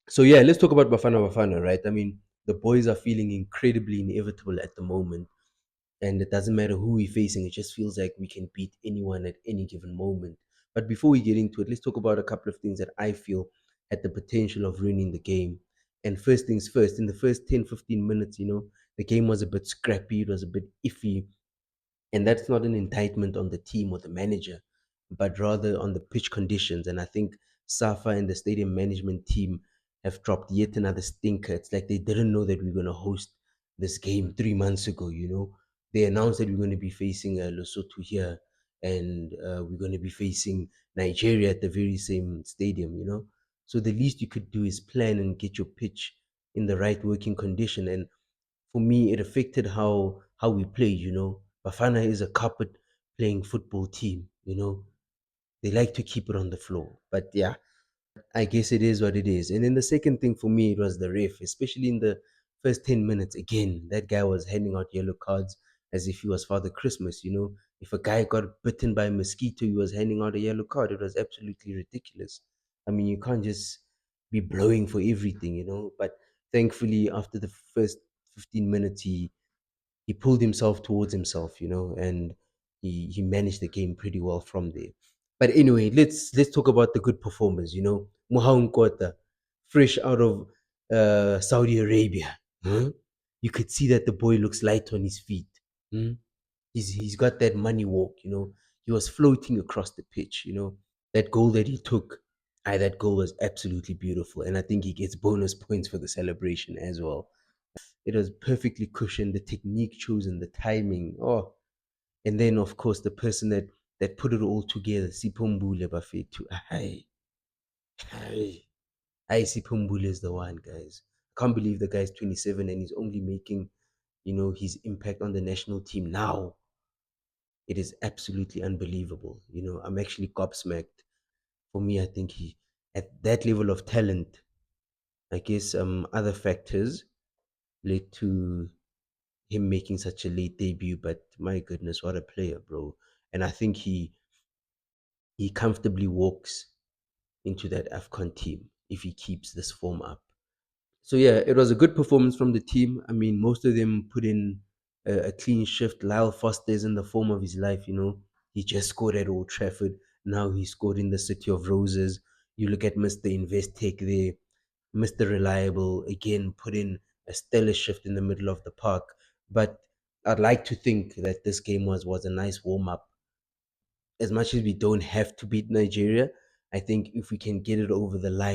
So yeah, let's talk about Bafana Bafana, right? I mean, the boys are feeling incredibly inevitable at the moment, and it doesn't matter who we're facing. It just feels like we can beat anyone at any given moment. But before we get into it, let's talk about a couple of things that I feel had the potential of ruining the game. And first things first, in the first 10, 15 minutes, the game was a bit scrappy, it was a bit iffy. And that's not an indictment on the team or the manager, but rather on the pitch conditions. And I think Safa and the stadium management team have dropped yet another stinker. It's like they didn't know that we are going to host this game 3 months ago. They announced that we're going to be facing Lesotho here, and we're going to be facing Nigeria at the very same stadium. So the least you could do is plan and get your pitch in the right working condition. And for me, it affected how we played. Bafana is a carpet playing football team. They like to keep it on the floor. But yeah, I guess it is what it is. And then the second thing for me, it was the ref, especially in the first 10 minutes. Again, that guy was handing out yellow cards as if he was Father Christmas. If a guy got bitten by a mosquito, he was handing out a yellow card. It was absolutely ridiculous. I mean, you can't just be blowing for everything. But thankfully, after the first 15 minutes, he pulled himself towards himself, and he managed the game pretty well from there. But anyway, let's talk about the good performers. Mohaun Kota, fresh out of Saudi Arabia. Huh? You could see that the boy looks light on his feet. Hmm? He's got that money walk. He was floating across the pitch. That goal that he took, that goal was absolutely beautiful. And I think he gets bonus points for the celebration as well. It was perfectly cushioned, the technique chosen, the timing. Oh, and then of course the person that put it all together, Sipumbule Bafetu. Hi, Sipumbule is the one, guys. I can't believe the guy's 27 and he's only making his impact on the national team now. It is absolutely unbelievable. I'm actually gobsmacked. For me, I think he at that level of talent, I guess other factors led to him making such a late debut, but my goodness, what a player, bro. And I think he comfortably walks into that AFCON team if he keeps this form up. So yeah, it was a good performance from the team. I mean, most of them put in a clean shift. Lyle Foster is in the form of his life. He just scored at Old Trafford. Now he scored in the City of Roses. You look at Mr. Investec there, Mr. Reliable again put in a stellar shift in the middle of the park. But I'd like to think that this game was a nice warm up. As much as we don't have to beat Nigeria, I think if we can get it over the line